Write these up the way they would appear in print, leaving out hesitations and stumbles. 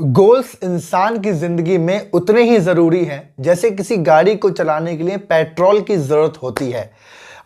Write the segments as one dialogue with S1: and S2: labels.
S1: Goals इंसान की जिंदगी में उतने ही जरूरी हैं जैसे किसी गाड़ी को चलाने के लिए पेट्रोल की जरूरत होती है।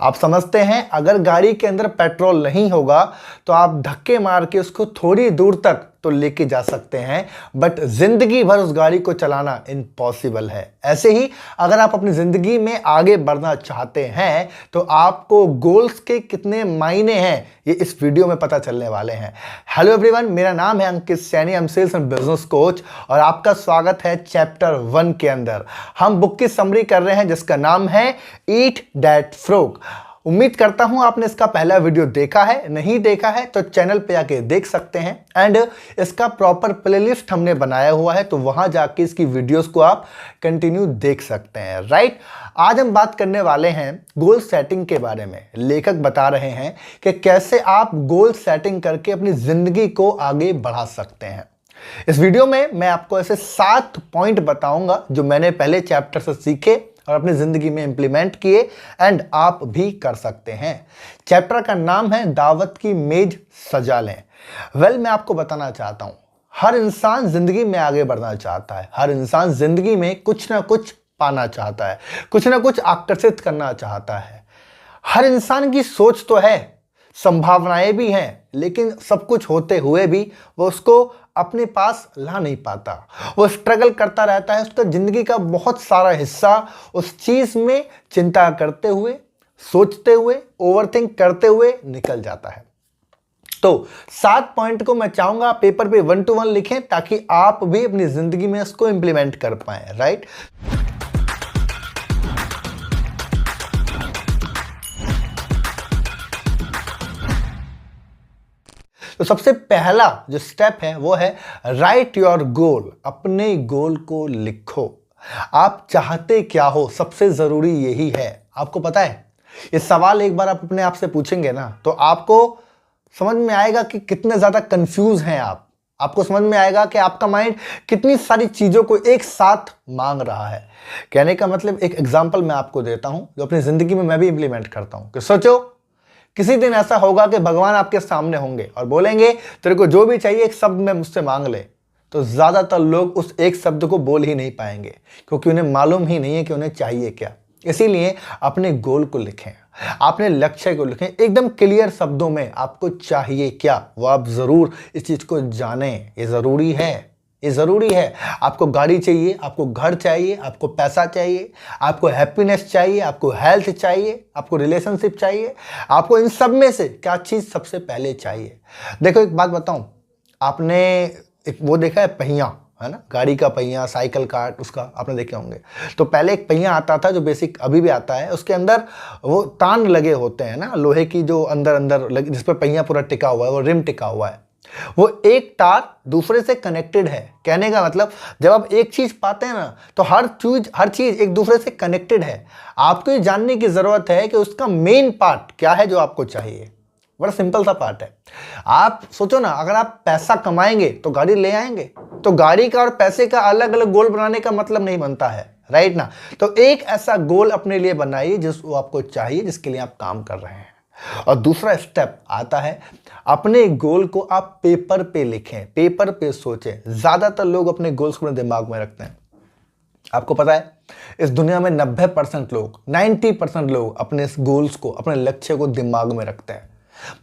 S1: आप समझते हैं अगर गाड़ी के अंदर पेट्रोल नहीं होगा तो आप धक्के मार के उसको थोड़ी दूर तक तो लेके जा सकते हैं, बट जिंदगी भर उस गाड़ी को चलाना इम्पॉसिबल है। ऐसे ही अगर आप अपनी जिंदगी में आगे बढ़ना चाहते हैं तो आपको गोल्स के कितने मायने हैं ये इस वीडियो में पता चलने वाले हैं। हेलो एवरीवन, मेरा नाम है Ankit Saini, I am sales and business coach और आपका स्वागत है चैप्टर 1 के अंदर। हम बुक की समरी कर रहे हैं जिसका नाम है ईट डैट फ्रॉग। उम्मीद करता हूं आपने इसका पहला वीडियो देखा है, नहीं देखा है तो चैनल पे आके देख सकते हैं एंड इसका प्रॉपर प्लेलिस्ट हमने बनाया हुआ है तो वहां जाके इसकी वीडियोस को आप कंटिन्यू देख सकते हैं। राइट, आज हम बात करने वाले हैं गोल सेटिंग के बारे में। लेखक बता रहे हैं कि कैसे आप गोल सेटिंग करके अपनी जिंदगी को आगे बढ़ा सकते हैं। इस वीडियो में मैं आपको ऐसे 7 पॉइंट बताऊंगा जो मैंने पहले चैप्टर से सीखे और अपनी जिंदगी में इंप्लीमेंट किए एंड आप भी कर सकते हैं। चैप्टर का नाम है दावत की मेज सजा लें। मैं आपको बताना चाहता हूं, हर इंसान जिंदगी में आगे बढ़ना चाहता है, हर इंसान जिंदगी में कुछ ना कुछ पाना चाहता है, कुछ ना कुछ आकर्षित करना चाहता है। हर इंसान की सोच तो है, संभावनाएं भी हैं, लेकिन सब कुछ होते हुए भी वो उसको अपने पास ला नहीं पाता। वो स्ट्रगल करता रहता है, उसका जिंदगी का बहुत सारा हिस्सा उस चीज में चिंता करते हुए, सोचते हुए, ओवरथिंक करते हुए निकल जाता है। तो 7 पॉइंट को मैं चाहूंगा पेपर पे 1 to 1 लिखें ताकि आप भी अपनी जिंदगी में इसको इंप्लीमेंट कर पाए। राइट, तो सबसे पहला जो स्टेप है वो है राइट योर गोल। अपने गोल को लिखो। आप चाहते क्या हो, सबसे जरूरी यही है। आपको पता है ये सवाल एक बार आप अपने आप से पूछेंगे ना तो आपको समझ में आएगा कि कितने ज्यादा कंफ्यूज हैं आप। आपको समझ में आएगा कि आपका माइंड कितनी सारी चीजों को एक साथ मांग रहा है। कहने का मतलब, एक एग्जांपल मैं आपको देता हूं जो अपनी जिंदगी में मैं भी इंप्लीमेंट करता हूं कि सोचो किसी दिन ऐसा होगा कि भगवान आपके सामने होंगे और बोलेंगे तेरे को जो भी चाहिए एक शब्द में मुझसे मांग ले, तो ज्यादातर लोग उस एक शब्द को बोल ही नहीं पाएंगे क्योंकि उन्हें मालूम ही नहीं है कि उन्हें चाहिए क्या। इसीलिए अपने गोल को लिखें, अपने लक्ष्य को लिखें एकदम क्लियर शब्दों में। आपको चाहिए क्या वो आप जरूर इस चीज को जानें, ये जरूरी है, ये जरूरी है। आपको गाड़ी चाहिए, आपको घर चाहिए, आपको पैसा चाहिए, आपको हैप्पीनेस चाहिए, आपको हेल्थ चाहिए, आपको रिलेशनशिप चाहिए, आपको इन सब में से क्या चीज सबसे पहले चाहिए। देखो एक बात बताऊं, आपने एक वो देखा है पहिया, है ना, गाड़ी का पहिया, साइकिल का, उसका आपने देखे होंगे। तो पहले एक पहिया आता था जो बेसिक अभी भी आता है, उसके अंदर वो तान लगे होते हैं ना, लोहे की जो अंदर अंदर जिस पर पहिया पूरा टिका हुआ है, वो रिम टिका हुआ है। वो एक तार दूसरे से कनेक्टेड है। कहने का मतलब जब आप एक चीज पाते हैं ना तो हर चीज एक दूसरे से कनेक्टेड है। आपको ये जानने की जरूरत है कि उसका मेन पार्ट क्या है जो आपको चाहिए। बड़ा सिंपल सा पार्ट है। आप सोचो ना, अगर आप पैसा कमाएंगे तो गाड़ी ले आएंगे, तो गाड़ी का और पैसे का अलग अलग गोल बनाने का मतलब नहीं बनता है। राइट ना, तो एक ऐसा गोल अपने लिए बनाइए जिसको आपको चाहिए, जिसके लिए आप काम कर रहे हैं। और दूसरा स्टेप आता है, अपने गोल को आप पेपर पे लिखें, पेपर पे सोचें। ज्यादातर लोग अपने गोल्स को अपने दिमाग में रखते हैं। आपको पता है इस दुनिया में 90% लोग, 90% लोग अपने गोल्स को, अपने लक्ष्य को दिमाग में रखते हैं।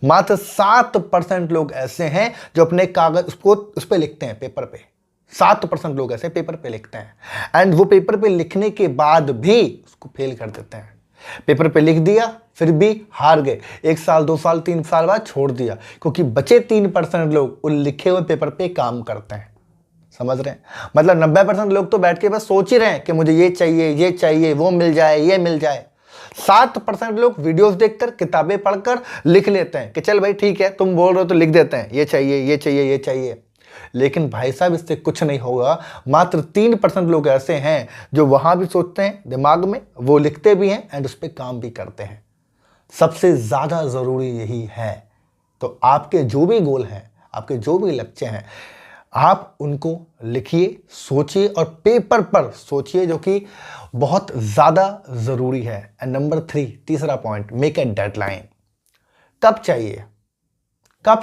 S1: मात्र 7% लोग ऐसे हैं जो अपने कागज उस पे लिखते हैं, पेपर पे। 7% लोग ऐसे पेपर पे लिखते हैं एंड वो पेपर पे लिखने के बाद भी उसको फेल कर देते हैं। पेपर पे लिख दिया फिर भी हार गए, 1 साल 2 साल 3 साल बाद छोड़ दिया, क्योंकि बचे 3% लोग उन लिखे हुए पेपर पे काम करते हैं। समझ रहे हैं, मतलब 90% लोग तो बैठ के बस सोच ही रहे हैं कि मुझे ये चाहिए, वो मिल जाए, ये मिल जाए। 7% लोग वीडियोस देखकर, किताबें पढ़कर लिख लेते हैं कि चल भाई ठीक है तुम बोल रहे हो तो लिख देते हैं, ये चाहिए। लेकिन भाई साहब इससे कुछ नहीं होगा। मात्र 3% लोग ऐसे हैं जो वहां भी सोचते हैं दिमाग में, वो लिखते भी हैं एंड उस पर काम भी करते हैं। सबसे ज्यादा जरूरी यही है। तो आपके जो भी गोल हैं, आपके जो भी लक्ष्य हैं, आप उनको लिखिए, सोचिए और पेपर पर सोचिए, जो कि बहुत ज्यादा जरूरी है। एंड नंबर 3, तीसरा पॉइंट, मेक ए डेडलाइन। कब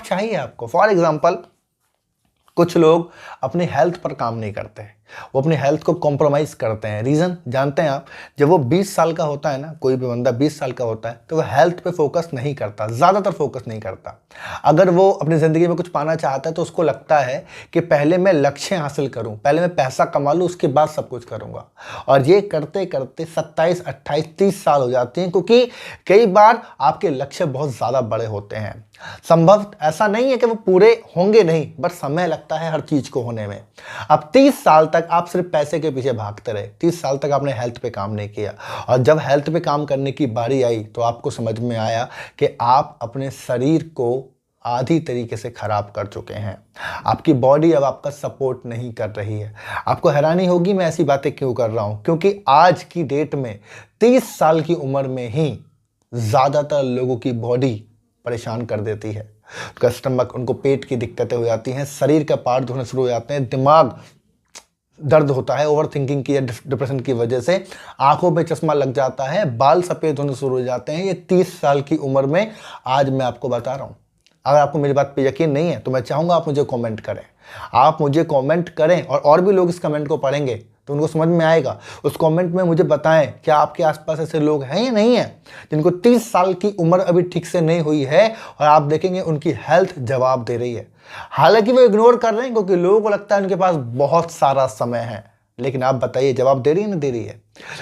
S1: चाहिए आपको? फॉर एग्जाम्पल कुछ लोग अपनी हेल्थ पर काम नहीं करते, वो अपनी हेल्थ को कॉम्प्रोमाइज़ करते हैं। रीज़न जानते हैं आप? जब वो 20 साल का होता है ना, कोई भी बंदा 20 साल का होता है, तो वो हेल्थ पे फोकस नहीं करता, ज़्यादातर फोकस नहीं करता। अगर वो अपनी ज़िंदगी में कुछ पाना चाहता है तो उसको लगता है कि पहले मैं लक्ष्य हासिल करूं, पहले मैं पैसा कमा लूं, उसके बाद सब कुछ करूंगा। और ये करते करते 27, 28, 30 साल हो जाते हैं, क्योंकि कई बार आपके लक्ष्य बहुत ज़्यादा बड़े होते हैं। संभव ऐसा नहीं है कि वो पूरे होंगे नहीं, बट समय लगता है हर चीज को होने में। अब 30 साल तक आप सिर्फ पैसे के पीछे भागते रहे, 30 साल तक आपने हेल्थ पे काम नहीं किया, और जब हेल्थ पे काम करने की बारी आई तो आपको समझ में आया कि आप अपने शरीर को आधी तरीके से खराब कर चुके हैं। आपकी बॉडी अब आपका सपोर्ट नहीं कर रही है। आपको हैरानी होगी मैं ऐसी बातें क्यों कर रहा हूं, क्योंकि आज की डेट में 30 साल की उम्र में ही ज्यादातर लोगों की बॉडी परेशान कर देती है। उनका स्टमक, उनको पेट की दिक्कतें हो जाती हैं, शरीर का पार्ट होने शुरू हो जाते हैं, दिमाग दर्द होता है ओवर थिंकिंग की या डिप्रेशन की वजह से, आंखों पे चश्मा लग जाता है, बाल सफ़ेद होने शुरू हो जाते हैं। ये 30 साल की उम्र में आज मैं आपको बता रहा हूँ। अगर आपको मेरी बात पे यकीन नहीं है तो मैं चाहूँगा आप मुझे कमेंट करें, आप मुझे कमेंट करें, और भी लोग इस कमेंट को पढ़ेंगे तो उनको समझ में आएगा। उस कमेंट में मुझे बताएं क्या आपके आसपास ऐसे लोग हैं या नहीं हैं जिनको 30 साल की उम्र अभी ठीक से नहीं हुई है, और आप देखेंगे उनकी हेल्थ जवाब दे रही है। हालांकि वो इग्नोर कर रहे हैं क्योंकि लोगों को लगता है उनके पास बहुत सारा समय है, लेकिन आप बताइए जवाब दे रही है ना दे रही है?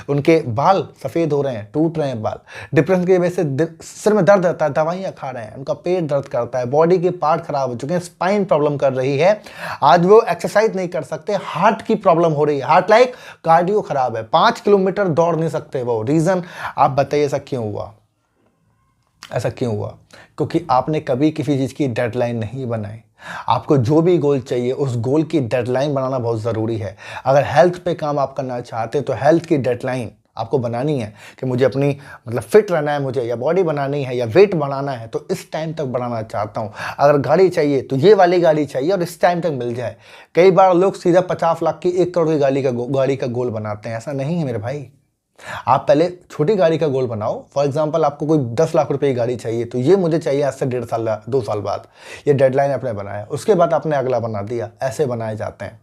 S1: उनके बाल सफ़ेद हो रहे हैं, टूट रहे हैं बाल, डिप्रेशन की वजह से सिर में दर्द रहता है, दवाइयाँ खा रहे हैं, उनका पेट दर्द करता है, बॉडी के पार्ट खराब हो चुके हैं, स्पाइन प्रॉब्लम कर रही है, आज वो एक्सरसाइज नहीं कर सकते, हार्ट की प्रॉब्लम हो रही है, हार्ट लाइक कार्डियो खराब है, 5 किलोमीटर दौड़ नहीं सकते वो। रीज़न आप बताइए ऐसा क्यों हुआ? ऐसा क्यों हुआ? क्योंकि आपने कभी किसी चीज़ की डेडलाइन नहीं बनाई। आपको जो भी गोल चाहिए उस गोल की डेडलाइन बनाना बहुत ज़रूरी है। अगर हेल्थ पे काम आप करना चाहते हैं तो हेल्थ की डेडलाइन आपको बनानी है कि मुझे अपनी फिट रहना है, मुझे या बॉडी बनानी है या वेट बढ़ाना है तो इस टाइम तक बढ़ाना चाहता हूँ। अगर गाड़ी चाहिए तो ये वाली गाड़ी चाहिए और इस टाइम तक मिल जाए। कई बार लोग सीधा 50 लाख की 1 करोड़ की गाड़ी का गोल बनाते हैं। ऐसा नहीं है मेरे भाई। आप पहले छोटी गाड़ी का गोल बनाओ। फॉर एग्जांपल आपको कोई 10 लाख रुपए की गाड़ी चाहिए तो ये मुझे चाहिए आज से 1.5 साल 2 साल बाद, ये डेडलाइन आपने बनाया। उसके बाद आपने अगला बना दिया। ऐसे बनाए जाते हैं।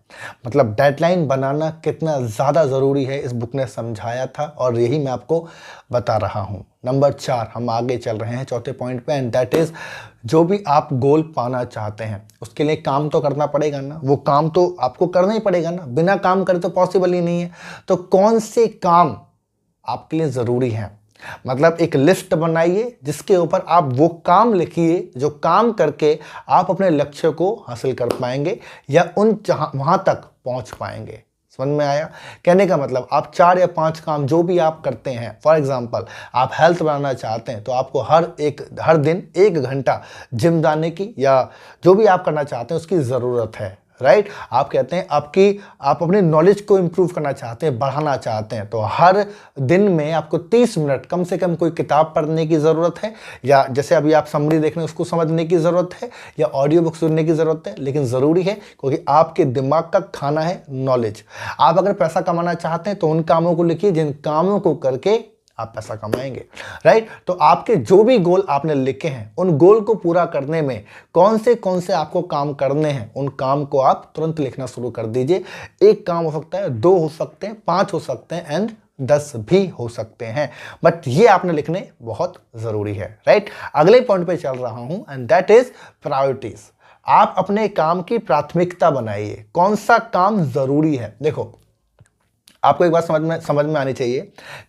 S1: डेडलाइन बनाना कितना ज़्यादा ज़रूरी है इस बुक ने समझाया था और यही मैं आपको बता रहा हूँ। नंबर 4 हम आगे चल रहे हैं चौथे पॉइंट पे, एंड दैट इज़ जो भी आप गोल पाना चाहते हैं उसके लिए काम तो करना पड़ेगा ना। वो काम तो आपको करना ही पड़ेगा ना, बिना काम करे तो पॉसिबल ही नहीं है। तो कौन से काम आपके लिए ज़रूरी है? एक लिस्ट बनाइए जिसके ऊपर आप वो काम लिखिए जो काम करके आप अपने लक्ष्य को हासिल कर पाएंगे या वहां तक पहुंच पाएंगे। समझ में आया? कहने का मतलब आप 4 या 5 काम जो भी आप करते हैं, फॉर एग्जांपल आप हेल्थ बनाना चाहते हैं तो आपको हर दिन 1 घंटा जिम जाने की या जो भी आप करना चाहते हैं उसकी ज़रूरत है। राइट? आप कहते हैं आप अपने नॉलेज को इंप्रूव करना चाहते हैं, बढ़ाना चाहते हैं, तो हर दिन में आपको 30 मिनट कम से कम कोई किताब पढ़ने की ज़रूरत है, या जैसे अभी आप समरी देख रहे हैं उसको समझने की ज़रूरत है, या ऑडियो बुक सुनने की ज़रूरत है। लेकिन ज़रूरी है क्योंकि आपके दिमाग का खाना है नॉलेज। आप अगर पैसा कमाना चाहते हैं तो उन कामों को लिखिए जिन कामों को करके आप पैसा कमाएंगे। राइट? तो आपके जो भी गोल आपने लिखे हैं उन गोल को पूरा करने में कौन से आपको काम करने हैं, उन काम को आप तुरंत लिखना शुरू कर दीजिए। 1 काम हो सकता है, 2 हो सकते हैं, 5 हो सकते हैं, एंड 10 भी हो सकते हैं, बट ये आपने लिखने बहुत जरूरी है। राइट? अगले पॉइंट पे चल रहा हूं, एंड दैट इज प्रायोरिटीज। आप अपने काम की प्राथमिकता बनाइए। कौन सा काम जरूरी है? देखो, आपको एक बात समझ में आनी चाहिए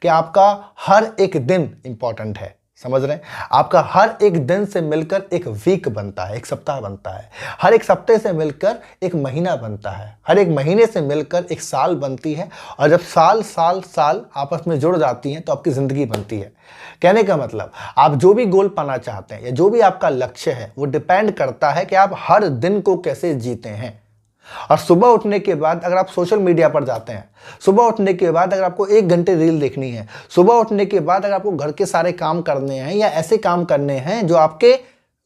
S1: कि आपका हर एक दिन इंपॉर्टेंट है। समझ रहे हैं? आपका हर एक दिन से मिलकर एक वीक बनता है, एक सप्ताह बनता है। हर एक सप्ताह से मिलकर एक महीना बनता है। हर एक महीने से मिलकर एक साल बनती है। और जब साल आपस में जुड़ जाती हैं तो आपकी जिंदगी बनती है। कहने का मतलब आप जो भी गोल पाना चाहते हैं या जो भी आपका लक्ष्य है वो डिपेंड करता है कि आप हर दिन को कैसे जीते हैं। और सुबह उठने के बाद अगर आप सोशल मीडिया पर जाते हैं, सुबह उठने के बाद अगर आपको 1 घंटे रील देखनी है, सुबह उठने के बाद अगर आपको घर के सारे काम करने हैं या ऐसे काम करने हैं जो आपके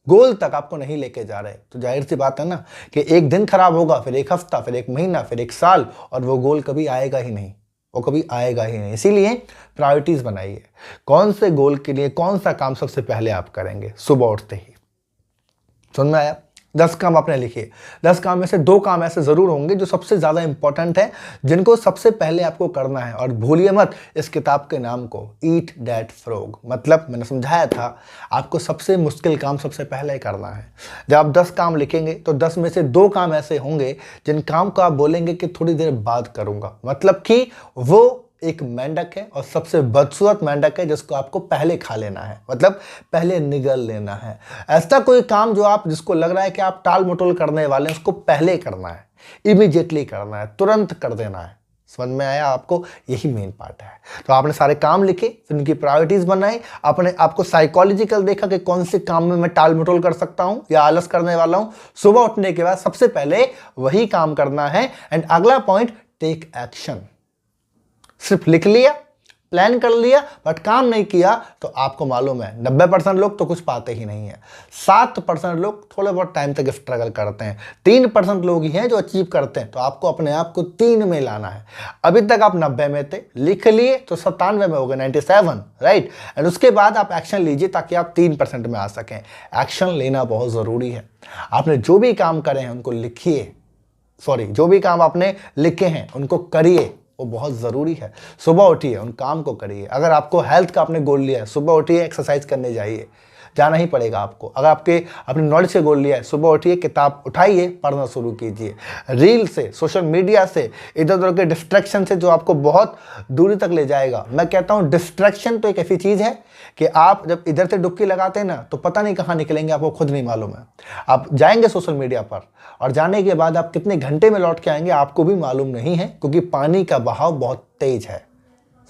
S1: गोल तक आपको नहीं लेके जा रहे, तो जाहिर सी बात है ना कि 1 दिन खराब होगा, फिर 1 हफ्ता, फिर 1 महीना, फिर 1 साल, और वो गोल कभी आएगा ही नहीं। वो कभी आएगा ही नहीं। इसीलिए प्रायोरिटीज बनाइए। कौन से गोल के लिए कौन सा काम सबसे पहले आप करेंगे सुबह उठते ही। समझ में आया? 10 काम आपने लिखे, 10 काम में से 2 काम ऐसे जरूर होंगे जो सबसे ज्यादा इंपॉर्टेंट है, जिनको सबसे पहले आपको करना है। और भूलिए मत इस किताब के नाम को, ईट दैट फ्रॉग। मतलब मैंने समझाया था आपको सबसे मुश्किल काम सबसे पहले करना है। जब आप 10 काम लिखेंगे तो 10 में से 2 काम ऐसे होंगे जिन काम को आप बोलेंगे कि थोड़ी देर बाद करूंगा। मतलब कि वो एक मेंढक है और सबसे बदसूरत मेंढक है जिसको आपको पहले खा लेना है, मतलब पहले निगल लेना है। ऐसा कोई काम जो आप जिसको लग रहा है कि आप टाल मटोल करने वाले हैं, उसको पहले करना है, इमीडिएटली करना है, तुरंत कर देना है। समझ में आया आपको? यही मेन पार्ट है। तो आपने सारे काम लिखे, फिर उनकी प्रायोरिटीज बनाई, आपने आपको साइकोलॉजिकल देखा कि कौन से काम में मैं टाल मटोल कर सकता हूं या आलस करने वाला हूं। सुबह उठने के बाद सबसे पहले वही काम करना है। एंड अगला पॉइंट, टेक एक्शन। सिर्फ लिख लिया, प्लान कर लिया, बट काम नहीं किया तो आपको मालूम है 90% लोग तो कुछ पाते ही नहीं है। 7% लोग थोड़े बहुत टाइम तक स्ट्रगल करते हैं। 3% लोग ही हैं जो अचीव करते हैं। तो आपको अपने आप को 3 में लाना है। अभी तक आप 90 में थे, लिख लिए तो 97 में हो गए, 97, राइट। एंड उसके बाद आप एक्शन लीजिए ताकि आप 3% में आ सकें। एक्शन लेना बहुत जरूरी है। आपने जो भी काम करे हैं उनको लिखिए, जो भी काम आपने लिखे हैं उनको करिए, वो बहुत ज़रूरी है। सुबह उठिए, उन काम को करिए। अगर आपको हेल्थ का आपने गोल लिया है, सुबह उठिए, एक्सरसाइज करने जाइए, जाना ही पड़ेगा आपको। अगर अपने नॉलेज से गोल लिया है, सुबह उठिए, किताब उठाइए, पढ़ना शुरू कीजिए। रील से, सोशल मीडिया से, इधर उधर के डिस्ट्रैक्शन से जो आपको बहुत दूरी तक ले जाएगा। मैं कहता हूँ डिस्ट्रैक्शन तो एक ऐसी चीज़ है कि आप जब इधर से डुबकी लगाते हैं ना तो पता नहीं कहाँ निकलेंगे, आपको खुद नहीं मालूम है। आप जाएंगे सोशल मीडिया पर और जाने के बाद आप कितने घंटे में लौट के आएंगे आपको भी मालूम नहीं है, क्योंकि पानी का बहाव बहुत तेज है।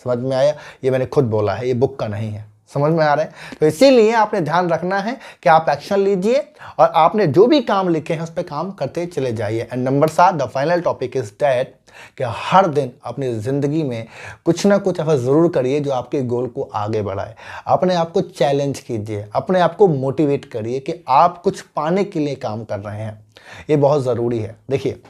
S1: समझ में आया? ये मैंने खुद बोला है, ये बुक का नहीं है। समझ में आ रहा है? तो इसीलिए आपने ध्यान रखना है कि आप एक्शन लीजिए और आपने जो भी काम लिखे हैं उस पर काम करते चले जाइए। And number 7, the final topic is that कि हर दिन अपनी जिंदगी में कुछ ना कुछ ऐसा जरूर करिए जो आपके गोल को आगे बढ़ाए। अपने आप को चैलेंज कीजिए, अपने आप को मोटिवेट करिए कि आप कुछ पाने के लिए काम कर रहे हैं। ये बहुत ज़रूरी है। देखिए,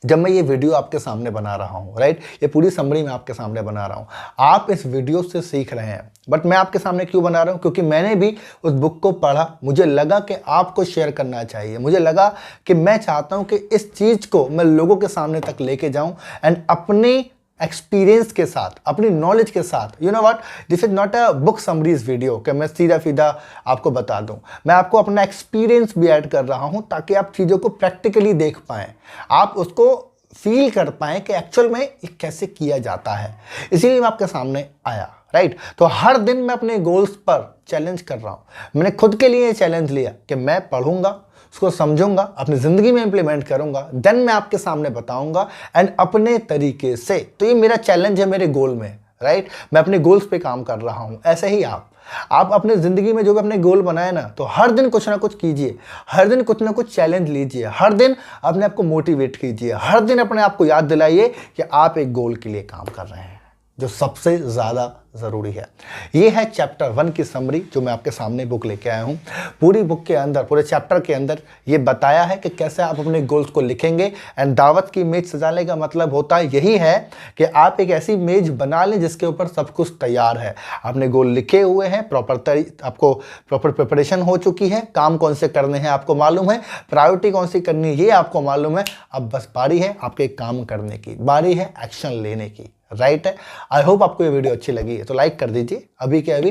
S1: जब मैं ये वीडियो आपके सामने बना रहा हूँ, राइट, ये पूरी समरी मैं आपके सामने बना रहा हूँ, आप इस वीडियो से सीख रहे हैं। बट मैं आपके सामने क्यों बना रहा हूँ? क्योंकि मैंने भी उस बुक को पढ़ा, मुझे लगा कि आपको शेयर करना चाहिए। मुझे लगा कि मैं चाहता हूँ कि इस चीज़ को मैं लोगों के सामने तक लेके जाऊँ एंड अपने एक्सपीरियंस के साथ, अपनी नॉलेज के साथ। You know what, this is not a book summaries video कि मैं सीधा सीधा आपको बता दूं। मैं आपको अपना एक्सपीरियंस भी ऐड कर रहा हूं ताकि आप चीज़ों को प्रैक्टिकली देख पाएं, आप उसको फील कर पाएं कि एक्चुअल में ये कैसे किया जाता है। इसीलिए मैं आपके सामने आया, राइट। तो हर दिन मैं अपने गोल्स पर चैलेंज कर रहा हूं। मैंने खुद के लिए चैलेंज लिया कि मैं पढ़ूंगा, उसको समझूंगा, अपनी ज़िंदगी में इंप्लीमेंट करूंगा, देन मैं आपके सामने बताऊंगा एंड अपने तरीके से। तो ये मेरा चैलेंज है मेरे गोल में, राइट। मैं अपने गोल्स पे काम कर रहा हूं। ऐसे ही आप अपने ज़िंदगी में जो भी अपने गोल बनाए ना, तो हर दिन कुछ ना कुछ कीजिए, हर दिन कुछ ना कुछ चैलेंज लीजिए, हर दिन अपने आप को मोटिवेट कीजिए, हर दिन अपने आप को याद दिलाइए कि आप एक गोल के लिए काम कर रहे हैं जो सबसे ज़्यादा ज़रूरी है। ये है चैप्टर 1 की समरी जो मैं आपके सामने बुक लेके आया हूँ। पूरी बुक के अंदर, पूरे चैप्टर के अंदर ये बताया है कि कैसे आप अपने गोल्स को लिखेंगे। एंड दावत की मेज सजाने का मतलब होता है यही है कि आप एक ऐसी मेज बना लें जिसके ऊपर सब कुछ तैयार है। आपने गोल लिखे हुए हैं, आपको प्रॉपर प्रिपरेशन हो चुकी है, काम कौन से करने हैं आपको मालूम है, प्रायोरिटी कौन सी करनी है ये आपको मालूम है। अब बस बारी है आपके काम करने की, बारी है एक्शन लेने की, राइट है। आई होप आपको ये वीडियो अच्छी लगी है तो लाइक कर दीजिए अभी के अभी।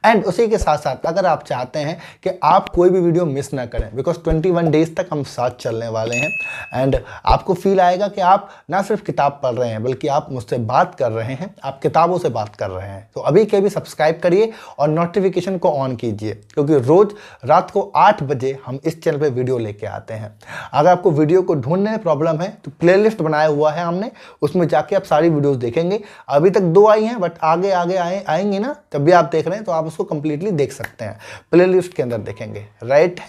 S1: एंड उसी के साथ साथ अगर आप चाहते हैं कि आप कोई भी वीडियो मिस ना करें, बिकॉज 21 डेज तक हम साथ चलने वाले हैं एंड आपको फील आएगा कि आप ना सिर्फ किताब पढ़ रहे हैं बल्कि आप मुझसे बात कर रहे हैं, आप किताबों से बात कर रहे हैं। तो अभी के अभी सब्सक्राइब करिए और नोटिफिकेशन को ऑन कीजिए, क्योंकि रोज रात को 8 बजे हम इस चैनल पर वीडियो लेके आते हैं। अगर आपको वीडियो को ढूंढने में प्रॉब्लम है तो प्लेलिस्ट बनाया हुआ है हमने, उसमें जाके आप सारी वीडियोज़ देखेंगे। अभी तक 2 आई हैं बट आगे आएंगी ना, तब भी आप देख रहे हैं तो आप उसको कंप्लीटली देख सकते हैं, प्लेलिस्ट के अंदर देखेंगे, राइट।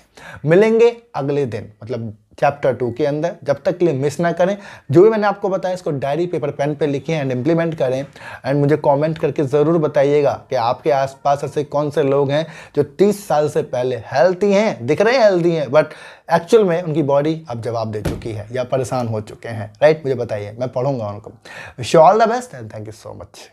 S1: मिलेंगे अगले दिन, मतलब चैप्टर 2 के अंदर। जब तक के लिए मिस ना करें, जो भी मैंने आपको बताया इसको डायरी पेपर पेन पे लिखें एंड इम्प्लीमेंट करें। एंड मुझे कमेंट करके ज़रूर बताइएगा कि आपके आसपास ऐसे कौन से लोग हैं जो 30 साल से पहले हेल्थी हैं, दिख रहे हैं हेल्थी हैं, बट एक्चुअल में उनकी बॉडी अब जवाब दे चुकी है या परेशान हो चुके हैं, राइट। मुझे बताइए, मैं पढ़ूंगा उनको। Wish you all the best and thank you so much.